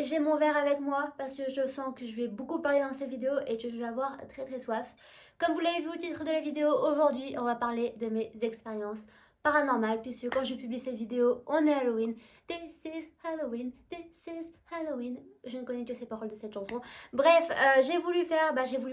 j'ai mon verre avec moi parce que je sens que je vais beaucoup parler dans cette vidéo et que je vais avoir très soif. Comme vous l'avez vu au titre de la vidéo, aujourd'hui on va parler de mes expériences paranormales puisque quand je publie cette vidéo, on est Halloween. This is Halloween, this is Halloween. Je ne connais que ces paroles de cette chanson. Bref, j'ai voulu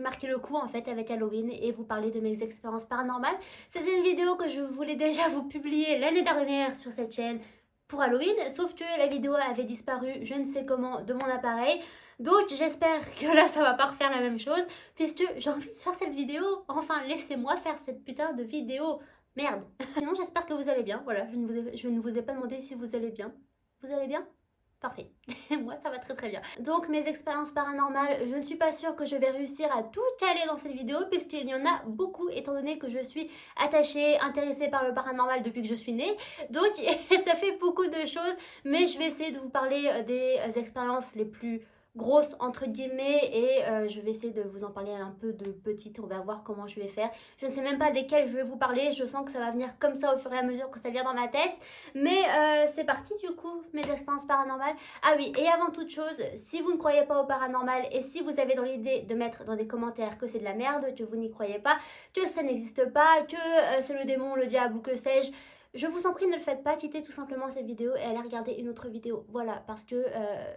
marquer le coup en fait avec Halloween et vous parler de mes expériences paranormales. C'est une vidéo que je voulais déjà vous publier l'année dernière sur cette chaîne pour Halloween, sauf que la vidéo avait disparu, je ne sais comment, de mon appareil. Donc j'espère que là ça va pas refaire la même chose, puisque j'ai envie de faire cette vidéo. Enfin, laissez-moi faire cette putain de vidéo. Merde. Sinon j'espère que vous allez bien. Voilà, je ne vous ai pas demandé si vous allez bien. Vous allez bien? Parfait. Moi, ça va très bien. Donc, mes expériences paranormales, je ne suis pas sûre que je vais réussir à tout caler dans cette vidéo puisqu'il y en a beaucoup étant donné que je suis attachée, intéressée par le paranormal depuis que je suis née. Donc, ça fait beaucoup de choses, mais je vais essayer de vous parler des expériences les plus grosses entre guillemets et je vais essayer de vous en parler un peu de petites. On va voir comment je vais faire. Je ne sais même pas desquelles je vais vous parler. Je sens que ça va venir comme ça au fur et à mesure que ça vient dans ma tête. Mais c'est parti du coup, mes expériences paranormales. Ah oui, et avant toute chose, si vous ne croyez pas au paranormal et si vous avez dans l'idée de mettre dans des commentaires que c'est de la merde, que vous n'y croyez pas, que ça n'existe pas, que c'est le démon, le diable ou que sais-je, je vous en prie, ne le faites pas, quittez tout simplement cette vidéo et allez regarder une autre vidéo. Voilà, parce que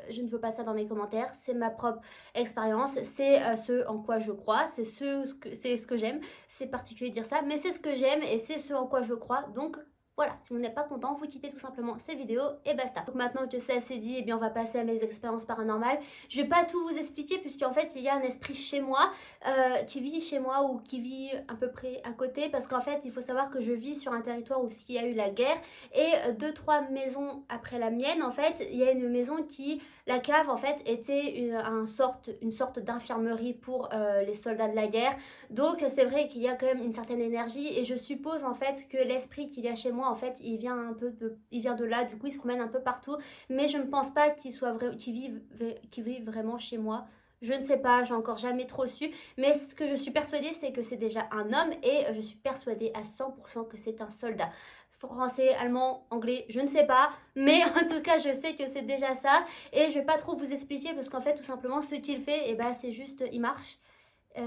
je ne veux pas ça dans mes commentaires, c'est ma propre expérience, c'est ce en quoi je crois, c'est ce que j'aime. C'est particulier de dire ça, mais c'est ce que j'aime et c'est ce en quoi je crois, donc voilà, si vous n'êtes pas content, vous quittez tout simplement cette vidéo et basta. Donc maintenant que c'est assez dit, eh bien on va passer à mes expériences paranormales. Je vais pas tout vous expliquer puisqu'en fait il y a un esprit chez moi qui vit chez moi ou qui vit à peu près à côté parce qu'en fait il faut savoir que je vis sur un territoire où s'il y a eu la guerre et 2-3 maisons après la mienne en fait il y a une maison qui, la cave en fait était une sorte d'infirmerie pour les soldats de la guerre. Donc c'est vrai qu'il y a quand même une certaine énergie et je suppose en fait que l'esprit qu'il y a chez moi en fait il vient de là, du coup il se promène un peu partout, mais je ne pense pas qu'il vive vraiment chez moi. Je ne sais pas, j'ai encore jamais trop su, mais ce que je suis persuadée c'est que c'est déjà un homme et je suis persuadée à 100% que c'est un soldat. Français, allemand, anglais, je ne sais pas, mais en tout cas je sais que c'est déjà ça et je vais pas trop vous expliquer parce qu'en fait tout simplement ce qu'il fait, et ben c'est juste, il marche. Euh,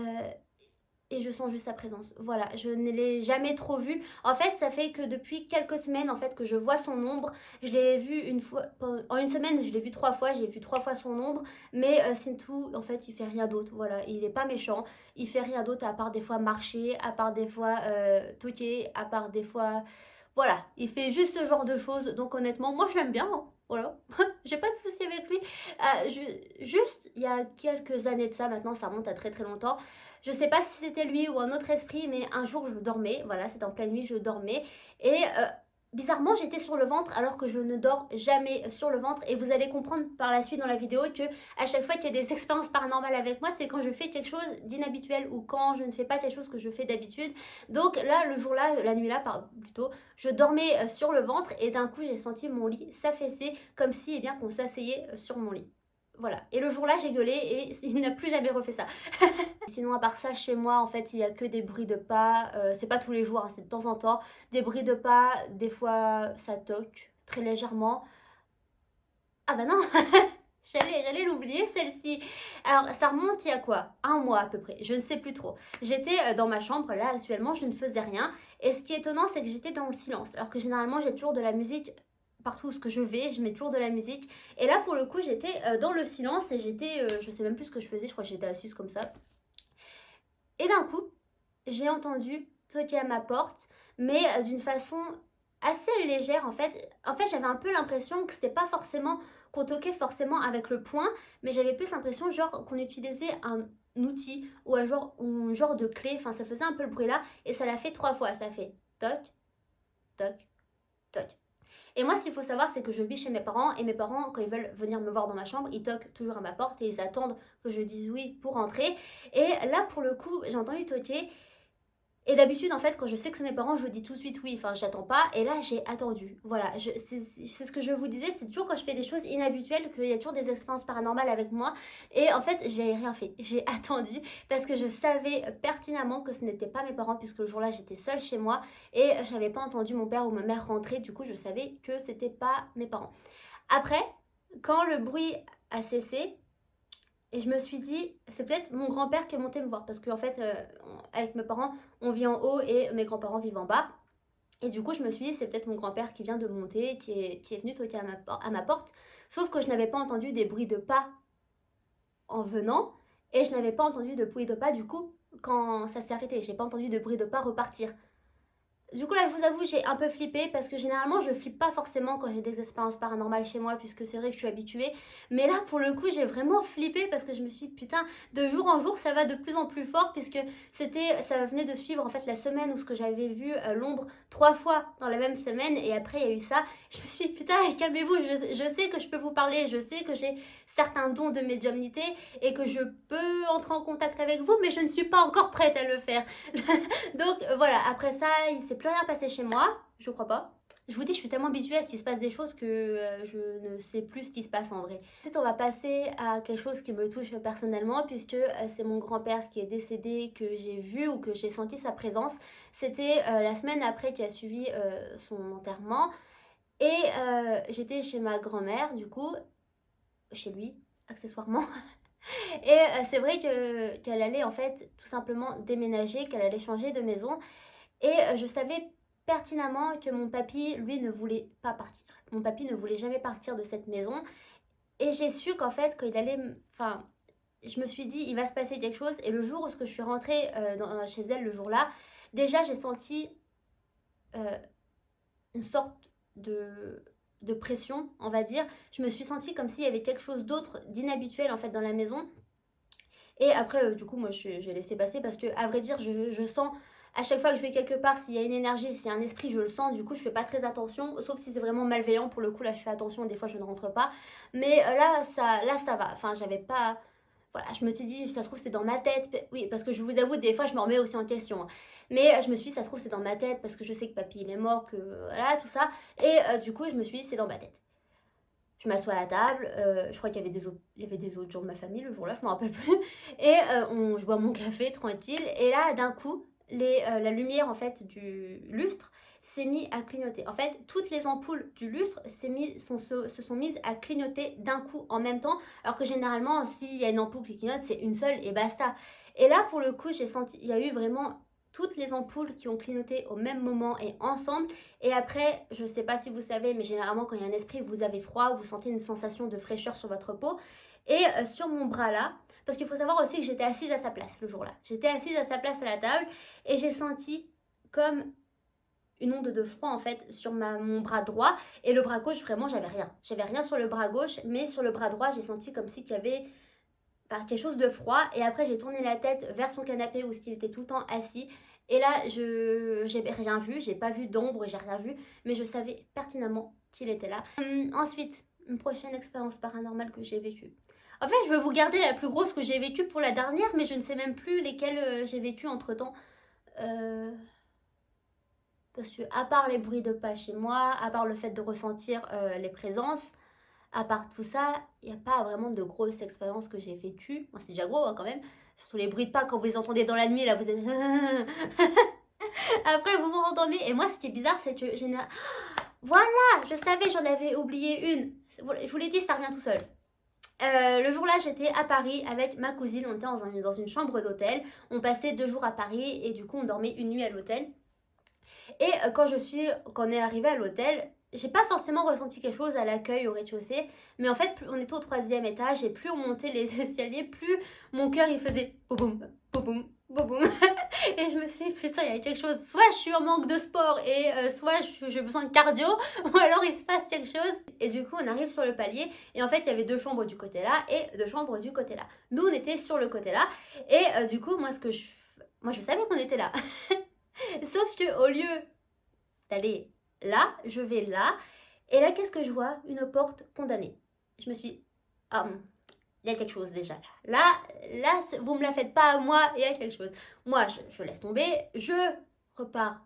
et je sens juste sa présence. Voilà, je ne l'ai jamais trop vu. En fait, ça fait que depuis quelques semaines en fait que je vois son ombre. Je l'ai vu une fois en une semaine, je l'ai vu 3 fois, j'ai vu 3 fois son ombre, mais c'est tout. En fait, il fait rien d'autre. Voilà, il est pas méchant, il fait rien d'autre à part des fois marcher, à part des fois toquer, à part des fois voilà, il fait juste ce genre de choses. Donc honnêtement, moi je l'aime bien, hein. Voilà, j'ai pas de souci avec lui. Juste il y a quelques années de ça, maintenant ça remonte à très longtemps. Je sais pas si c'était lui ou un autre esprit, mais un jour je dormais, voilà, c'était en pleine nuit, je dormais, et bizarrement j'étais sur le ventre alors que je ne dors jamais sur le ventre, et vous allez comprendre par la suite dans la vidéo que à chaque fois qu'il y a des expériences paranormales avec moi, c'est quand je fais quelque chose d'inhabituel ou quand je ne fais pas quelque chose que je fais d'habitude. Donc là, le jour-là, la nuit-là plutôt, je dormais sur le ventre et d'un coup j'ai senti mon lit s'affaisser comme si, eh bien, qu'on s'asseyait sur mon lit. Voilà. Et le jour-là, j'ai gueulé et il n'a plus jamais refait ça. Sinon, à part ça, chez moi, en fait, il y a que des bruits de pas. C'est pas tous les jours, hein, c'est de temps en temps. Des bruits de pas, des fois, ça toque très légèrement. Ah bah non, j'allais l'oublier celle-ci. Alors, ça remonte il y a quoi? Un mois à peu près, je ne sais plus trop. J'étais dans ma chambre, là, actuellement, je ne faisais rien. Et ce qui est étonnant, c'est que j'étais dans le silence. Alors que généralement, j'ai toujours de la musique partout où je vais, je mets toujours de la musique. Et là, pour le coup, j'étais dans le silence et j'étais, je sais même plus ce que je faisais, je crois que j'étais assise comme ça. Et d'un coup, j'ai entendu toquer à ma porte, mais d'une façon assez légère en fait. En fait, j'avais un peu l'impression que c'était pas forcément qu'on toquait forcément avec le poing, mais j'avais plus l'impression genre qu'on utilisait un outil ou un genre de clé. Enfin, ça faisait un peu le bruit là et ça l'a fait 3 fois. Ça fait toc, toc, toc. Et moi, ce qu'il faut savoir, c'est que je vis chez mes parents et mes parents, quand ils veulent venir me voir dans ma chambre, ils toquent toujours à ma porte et ils attendent que je dise oui pour entrer. Et là, pour le coup, j'ai entendu toquer. Et d'habitude, en fait, quand je sais que c'est mes parents, je vous dis tout de suite oui, enfin, j'attends pas. Et là, j'ai attendu. Voilà, c'est ce que je vous disais, c'est toujours quand je fais des choses inhabituelles qu'il y a toujours des expériences paranormales avec moi. Et en fait, j'ai rien fait. J'ai attendu parce que je savais pertinemment que ce n'était pas mes parents, puisque le jour-là, j'étais seule chez moi et je n'avais pas entendu mon père ou ma mère rentrer. Du coup, je savais que c'était pas mes parents. Après, quand le bruit a cessé. Et je me suis dit, c'est peut-être mon grand-père qui est monté me voir. Parce qu'en fait, avec mes parents, on vit en haut et mes grands-parents vivent en bas. Et du coup, je me suis dit, c'est peut-être mon grand-père qui vient de monter, qui est venu toquer à ma porte. Sauf que je n'avais pas entendu des bruits de pas en venant. Et je n'avais pas entendu de bruit de pas, du coup, quand ça s'est arrêté. J'ai pas entendu de bruit de pas repartir. Du coup là je vous avoue j'ai un peu flippé parce que généralement je flippe pas forcément quand j'ai des expériences paranormales chez moi puisque c'est vrai que je suis habituée. Mais là pour le coup j'ai vraiment flippé parce que je me suis dit putain de jour en jour ça va de plus en plus fort puisque ça venait de suivre en fait la semaine où ce que j'avais vu l'ombre 3 fois dans la même semaine et après il y a eu ça. Je me suis dit putain calmez-vous, je sais que je peux vous parler, je sais que j'ai certains dons de médiumnité et que je peux entrer en contact avec vous mais je ne suis pas encore prête à le faire. Donc voilà, après ça, il s'est plus rien passé chez moi, je crois pas. Je vous dis, je suis tellement habituée à ce qu'il se passe des choses que je ne sais plus ce qui se passe en vrai. Ensuite, on va passer à quelque chose qui me touche personnellement, puisque c'est mon grand-père qui est décédé, que j'ai vu ou que j'ai senti sa présence. C'était la semaine après qui a suivi son enterrement. Et j'étais chez ma grand-mère, du coup, chez lui, accessoirement. Et c'est vrai qu'elle allait en fait tout simplement déménager, qu'elle allait changer de maison. Et je savais pertinemment que mon papy, lui, ne voulait pas partir. Mon papy ne voulait jamais partir de cette maison. Et j'ai su qu'en fait, qu'il allait... Enfin, je me suis dit, il va se passer quelque chose. Et le jour où je suis rentrée chez elle, le jour-là, déjà, j'ai senti une sorte de pression, on va dire. Je me suis sentie comme s'il y avait quelque chose d'autre d'inhabituel, en fait, dans la maison. Et après, du coup, moi, j'ai laissé passer parce que, à vrai dire, je sens à chaque fois que je vais quelque part, s'il y a une énergie, s'il y a un esprit, je le sens. Du coup, je fais pas très attention, sauf si c'est vraiment malveillant. Pour le coup, là, je fais attention. Des fois, je ne rentre pas. Mais là, ça va. Enfin, j'avais pas. Voilà, je me suis dit, ça se trouve, c'est dans ma tête. Oui, parce que je vous avoue, des fois, je me remets aussi en question. Mais je me suis dit, ça se trouve, c'est dans ma tête parce que je sais que papy, il est mort, que voilà, tout ça. Et du coup, je me suis dit, c'est dans ma tête. Je m'assois à la table, je crois qu'il y avait des autres gens de ma famille le jour-là, je me rappelle plus. Et je bois mon café tranquille. Et là, d'un coup, la lumière en fait du lustre s'est mise à clignoter. En fait, toutes les ampoules du lustre se sont mises à clignoter d'un coup en même temps. Alors que généralement, s'il y a une ampoule qui clignote, c'est une seule et basta. Et là, pour le coup, j'ai senti, il y a eu vraiment toutes les ampoules qui ont clignoté au même moment et ensemble. Et après, je ne sais pas si vous savez, mais généralement quand il y a un esprit, vous avez froid, vous sentez une sensation de fraîcheur sur votre peau. Et sur mon bras là, parce qu'il faut savoir aussi que j'étais assise à sa place le jour-là. J'étais assise à sa place à la table et j'ai senti comme une onde de froid en fait sur mon bras droit. Et le bras gauche, vraiment, j'avais rien. J'avais rien sur le bras gauche, mais sur le bras droit, j'ai senti comme si qu'il y avait quelque chose de froid. Et après, j'ai tourné la tête vers son canapé où il était tout le temps assis. Et là, j'ai rien vu, j'ai pas vu d'ombre, j'ai rien vu, mais je savais pertinemment qu'il était là. Ensuite, une prochaine expérience paranormale que j'ai vécue. En fait, je veux vous garder la plus grosse que j'ai vécue pour la dernière, mais je ne sais même plus lesquelles j'ai vécues entre temps. Parce que, à part les bruits de pas chez moi, à part le fait de ressentir les présences, à part tout ça, il n'y a pas vraiment de grosses expériences que j'ai vécues. Bon, c'est déjà gros hein, quand même. Surtout les bruits de pas quand vous les entendez dans la nuit, là vous êtes... Après vous vous rendormez. Et moi ce qui est bizarre c'est que voilà, je savais, j'en avais oublié une. Je vous l'ai dit, ça revient tout seul. Le jour-là, j'étais à Paris avec ma cousine. On était dans une chambre d'hôtel. On passait 2 jours à Paris et du coup on dormait une nuit à l'hôtel. Et quand on est arrivé à l'hôtel, j'ai pas forcément ressenti quelque chose à l'accueil au rez-de-chaussée, mais en fait, on était au 3e étage et plus on montait les escaliers, plus mon cœur il faisait boum boum boum. Et je me suis dit, putain, il y a quelque chose. Soit je suis en manque de sport et soit j'ai besoin de cardio, ou alors il se passe quelque chose. Et du coup, on arrive sur le palier et en fait, il y avait 2 chambres du côté là et 2 chambres du côté là. Nous, on était sur le côté là et du coup, moi, je savais qu'on était là. Sauf que au lieu d'aller là, je vais là. Et là, qu'est-ce que je vois? Une porte condamnée. Je me suis dit, ah, il y a quelque chose déjà là. Là, vous me la faites pas à moi, il y a quelque chose. Moi, je laisse tomber, je repars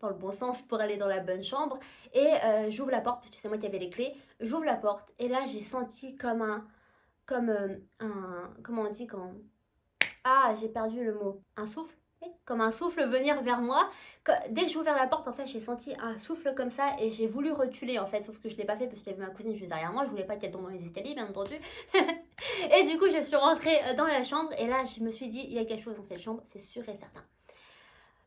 dans le bon sens pour aller dans la bonne chambre. Et j'ouvre la porte, parce que c'est moi qui avais les clés. J'ouvre la porte et là, j'ai senti comme un... Comment on dit quand... Ah, j'ai perdu le mot. Un souffle? comme un souffle venir vers moi. Dès que j'ai ouvert la porte, en fait, j'ai senti un souffle comme ça et j'ai voulu reculer, en fait, sauf que je l'ai pas fait parce qu'il y avait ma cousine juste derrière moi, je voulais pas qu'elle tombe dans les escaliers, bien entendu. Et du coup, je suis rentrée dans la chambre et là, je me suis dit, il y a quelque chose dans cette chambre, c'est sûr et certain.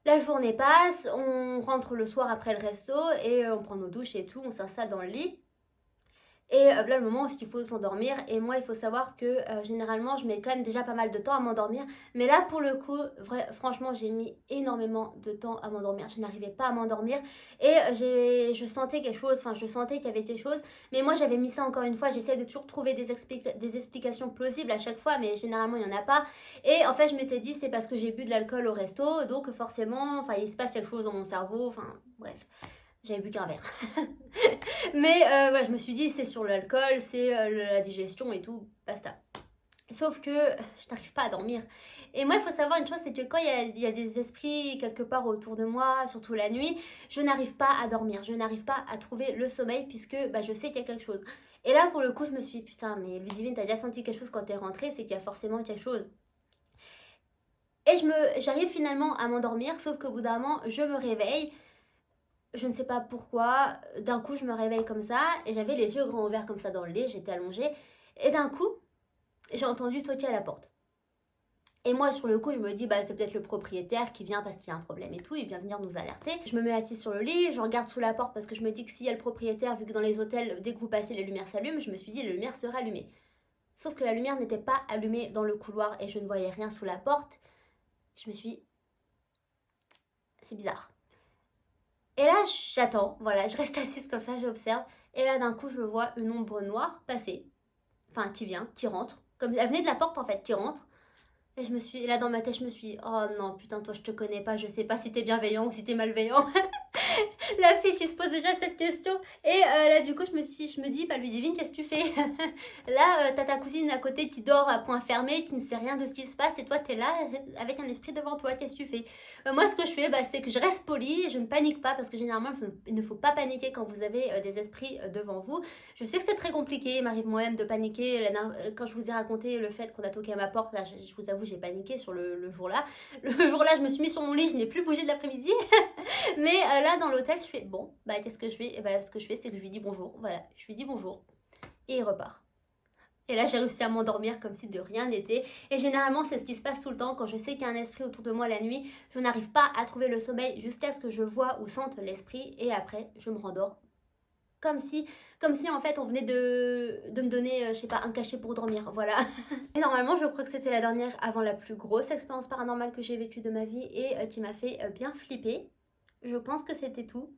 La journée passe, on rentre le soir après le resto et on prend nos douches et tout, on s'installe dans le lit. Et là, le moment où il faut s'endormir. Et moi, il faut savoir que généralement, je mets quand même déjà pas mal de temps à m'endormir. Mais là, pour le coup, franchement, j'ai mis énormément de temps à m'endormir. Je n'arrivais pas à m'endormir. Et je sentais quelque chose, enfin, je sentais qu'il y avait quelque chose. Mais moi, j'avais mis ça encore une fois. J'essaie de toujours trouver des explications plausibles à chaque fois. Mais généralement, il n'y en a pas. Et en fait, je m'étais dit, c'est parce que j'ai bu de l'alcool au resto. Donc, forcément, enfin, il se passe quelque chose dans mon cerveau. Enfin, bref. J'avais bu qu'un verre. Mais voilà, je me suis dit, c'est sur l'alcool, c'est la digestion et tout, basta. Sauf que je n'arrive pas à dormir. Et moi, il faut savoir une chose, c'est que quand il y a des esprits quelque part autour de moi, surtout la nuit, je n'arrive pas à dormir. Je n'arrive pas à trouver le sommeil puisque je sais qu'il y a quelque chose. Et là, pour le coup, je me suis dit, putain, mais Ludivine, t'as déjà senti quelque chose quand t'es rentrée, c'est qu'il y a forcément quelque chose. Et j'arrive finalement à m'endormir, sauf qu'au bout d'un moment, je me réveille. Je ne sais pas pourquoi, d'un coup je me réveille comme ça et j'avais les yeux grands ouverts comme ça dans le lit, j'étais allongée et d'un coup j'ai entendu toquer à la porte. Et moi sur le coup je me dis c'est peut-être le propriétaire qui vient parce qu'il y a un problème et tout, il vient venir nous alerter. Je me mets assise sur le lit, je regarde sous la porte parce que je me dis que s'il y a le propriétaire, vu que dans les hôtels dès que vous passez les lumières s'allument, je me suis dit les lumières seraient allumées. Sauf que la lumière n'était pas allumée dans le couloir et je ne voyais rien sous la porte. Je me suis dit c'est bizarre. Et là, j'attends, voilà, je reste assise comme ça, j'observe. Et là, d'un coup, je vois une ombre noire passer. Enfin, qui vient, qui rentre. Comme elle venait de la porte, en fait, qui rentre. Et là, dans ma tête, je me suis dit, oh non, putain, toi, je te connais pas, je sais pas si t'es bienveillant ou si t'es malveillant. La fille qui se pose déjà cette question. Et là, du coup, je me dis, Ludivine, qu'est-ce que tu fais? Là, t'as ta cousine à côté qui dort à point fermé, qui ne sait rien de ce qui se passe, et toi, t'es là avec un esprit devant toi, qu'est-ce que tu fais? Moi, ce que je fais, c'est que je reste polie, je ne panique pas, parce que généralement, il ne faut pas paniquer quand vous avez des esprits devant vous. Je sais que c'est très compliqué, il m'arrive moi-même de paniquer. Quand je vous ai raconté le fait qu'on a toqué à ma porte, là, je vous avoue, j'ai paniqué sur le jour-là. Le jour-là, je me suis mise sur mon lit, je n'ai plus bougé de l'après-midi. Mais là, dans l'hôtel, je fais bon, qu'est-ce que je fais? Ce que je fais, c'est que je lui dis bonjour. Voilà, je lui dis bonjour. Et il repart. Et là, j'ai réussi à m'endormir comme si de rien n'était. Et généralement, c'est ce qui se passe tout le temps. Quand je sais qu'il y a un esprit autour de moi la nuit, je n'arrive pas à trouver le sommeil jusqu'à ce que je vois ou sente l'esprit. Et après, je me rendors. Comme si en fait, on venait de me donner, je sais pas, un cachet pour dormir. Voilà. Et normalement, je crois que c'était la dernière avant la plus grosse expérience paranormale que j'ai vécue de ma vie et qui m'a fait bien flipper. Je pense que c'était tout.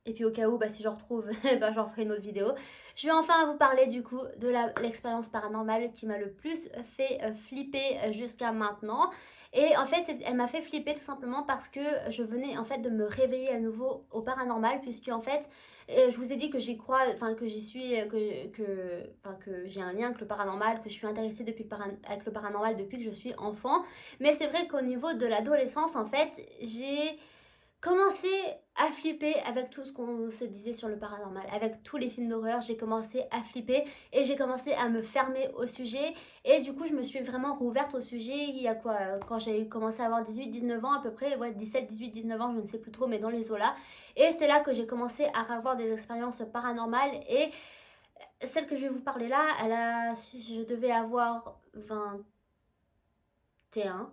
Et puis au cas où, si j'en retrouve, j'en ferai une autre vidéo. Je vais enfin vous parler du coup de l'expérience paranormale qui m'a le plus fait flipper jusqu'à maintenant. Et en fait, elle m'a fait flipper tout simplement parce que je venais en fait de me réveiller à nouveau au paranormal, puisque en fait, je vous ai dit que j'y crois, enfin que j'y suis, que j'ai un lien avec le paranormal, que je suis intéressée avec le paranormal depuis que je suis enfant. Mais c'est vrai qu'au niveau de l'adolescence, en fait, j'ai commencé à flipper avec tout ce qu'on se disait sur le paranormal. Avec tous les films d'horreur, j'ai commencé à flipper et j'ai commencé à me fermer au sujet. Et du coup, je me suis vraiment rouverte au sujet il y a quoi? Quand j'ai commencé à avoir 18-19 ans à peu près, 17-18-19 ans, je ne sais plus trop, mais dans les eaux-là. Et c'est là que j'ai commencé à avoir des expériences paranormales. Et celle que je vais vous parler là, je devais avoir 21,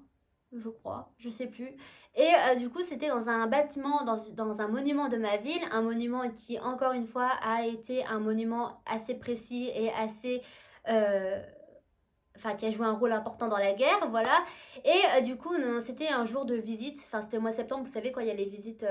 je crois, je sais plus. Et du coup, c'était dans un bâtiment, dans un monument de ma ville, un monument qui, encore une fois, a été un monument assez précis et assez... qui a joué un rôle important dans la guerre, voilà. Et du coup, c'était un jour de visite, c'était au mois de septembre, vous savez, quand il y a les visites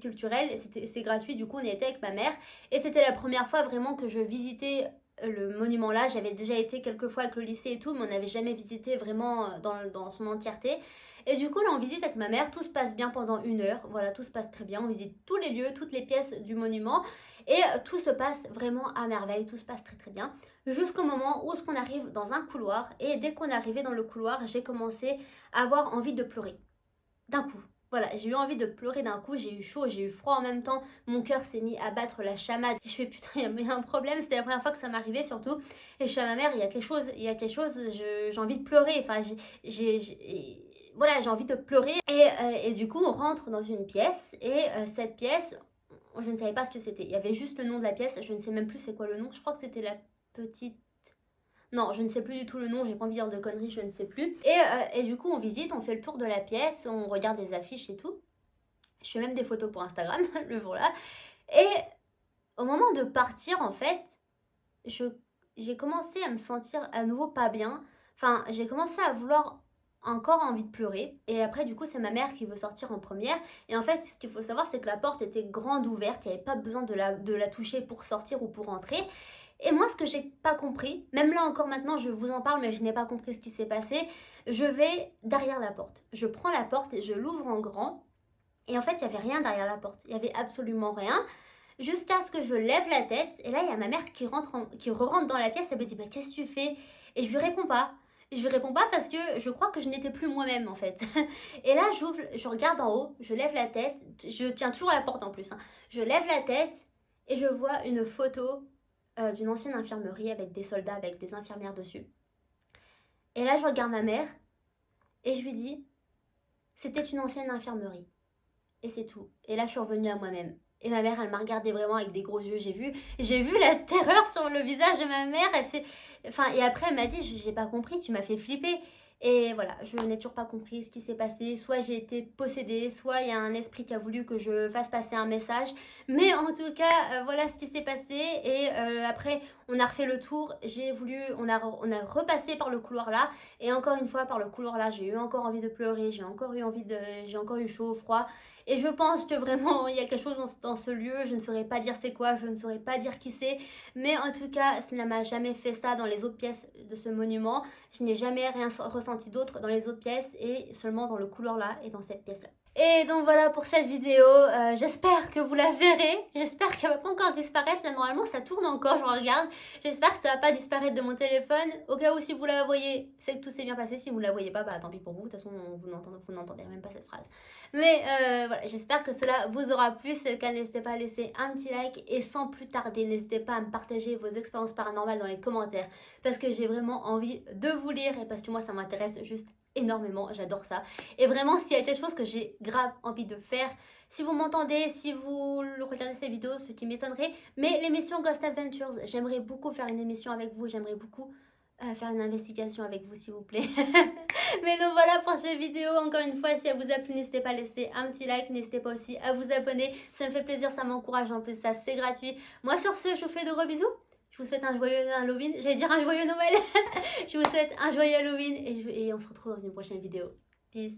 culturelles, c'est gratuit, du coup on y était avec ma mère, et c'était la première fois vraiment que je visitais le monument là. J'avais déjà été quelques fois avec le lycée et tout, mais on n'avait jamais visité vraiment dans son entièreté. Et du coup là on visite avec ma mère, tout se passe bien pendant 1 heure, voilà, tout se passe très bien, on visite tous les lieux, toutes les pièces du monument, et tout se passe vraiment à merveille, tout se passe très très bien, jusqu'au moment où on arrive dans un couloir, et dès qu'on est arrivé dans le couloir, j'ai commencé à avoir envie de pleurer, d'un coup. Voilà, j'ai eu envie de pleurer d'un coup, j'ai eu chaud, j'ai eu froid en même temps, mon cœur s'est mis à battre la chamade. Et je fais putain, il y a un problème, c'était la première fois que ça m'arrivait surtout. Et je suis à ma mère, il y a quelque chose, j'ai envie de pleurer. Enfin, voilà, j'ai envie de pleurer. Et du coup, on rentre dans une pièce et cette pièce, je ne savais pas ce que c'était. Il y avait juste le nom de la pièce, je ne sais même plus c'est quoi le nom. Je crois que c'était la petite... Non, je ne sais plus du tout le nom, j'ai pas envie de dire de conneries, je ne sais plus. Et du coup, on visite, on fait le tour de la pièce, on regarde des affiches et tout. Je fais même des photos pour Instagram le jour-là. Et au moment de partir, en fait, j'ai commencé à me sentir à nouveau pas bien. Enfin, j'ai commencé à vouloir encore envie de pleurer. Et après, du coup, c'est ma mère qui veut sortir en première. Et en fait, ce qu'il faut savoir, c'est que la porte était grande ouverte. Il n'y avait pas besoin de la toucher pour sortir ou pour entrer. Et moi, ce que j'ai pas compris, même là encore maintenant, je vous en parle, mais je n'ai pas compris ce qui s'est passé. Je vais derrière la porte. Je prends la porte et je l'ouvre en grand. Et en fait, il n'y avait rien derrière la porte. Il n'y avait absolument rien. Jusqu'à ce que je lève la tête. Et là, il y a ma mère qui re-rentre dans la pièce. Elle me dit, bah, qu'est-ce que tu fais? Et je lui réponds pas. Je lui réponds pas parce que je crois que je n'étais plus moi-même en fait. Et là, je regarde en haut, je lève la tête. Je tiens toujours à la porte en plus. Je lève la tête et je vois une photo d'une ancienne infirmerie avec des soldats, avec des infirmières dessus. Et là, je regarde ma mère et je lui dis, c'était une ancienne infirmerie. Et c'est tout. Et là, je suis revenue à moi-même. Et ma mère, elle m'a regardé vraiment avec des gros yeux. J'ai vu la terreur sur le visage de ma mère. Et après, elle m'a dit, j'ai pas compris, tu m'as fait flipper. Et voilà, je n'ai toujours pas compris ce qui s'est passé. Soit j'ai été possédée, soit il y a un esprit qui a voulu que je fasse passer un message. Mais en tout cas, voilà ce qui s'est passé. Et après, on a refait le tour. On a repassé par le couloir là. Et encore une fois, par le couloir là, j'ai eu encore envie de pleurer. J'ai encore eu chaud, froid. Et je pense que vraiment, il y a quelque chose dans ce lieu. Je ne saurais pas dire c'est quoi, je ne saurais pas dire qui c'est. Mais en tout cas, ça ne m'a jamais fait ça dans les autres pièces de ce monument. Je n'ai jamais rien ressenti d'autre dans les autres pièces et seulement dans le couloir là et dans cette pièce là. Et donc voilà pour cette vidéo, j'espère que vous la verrez, j'espère qu'elle va pas encore disparaître, là normalement ça tourne encore, je regarde, j'espère que ça va pas disparaître de mon téléphone, au cas où si vous la voyez, c'est que tout s'est bien passé, si vous la voyez pas, bah tant pis pour vous, de toute façon vous n'entendez même pas cette phrase. Mais voilà, j'espère que cela vous aura plu, si c'est le cas n'hésitez pas à laisser un petit like et sans plus tarder, n'hésitez pas à me partager vos expériences paranormales dans les commentaires parce que j'ai vraiment envie de vous lire et parce que moi ça m'intéresse juste énormément, j'adore ça. Et vraiment, s'il y a quelque chose que j'ai grave envie de faire, si vous m'entendez, si vous regardez ces vidéos, ce qui m'étonnerait, mais l'émission Ghost Adventures, j'aimerais beaucoup faire une émission avec vous, j'aimerais beaucoup faire une investigation avec vous s'il vous plaît. Mais donc voilà pour cette vidéo, encore une fois si elle vous a plu n'hésitez pas à laisser un petit like, n'hésitez pas aussi à vous abonner, ça me fait plaisir, ça m'encourage, en plus ça c'est gratuit. Moi sur ce je vous fais de gros bisous, je vous souhaite un joyeux Halloween, j'allais dire un joyeux Noël. Je vous souhaite un joyeux Halloween et on se retrouve dans une prochaine vidéo. Peace.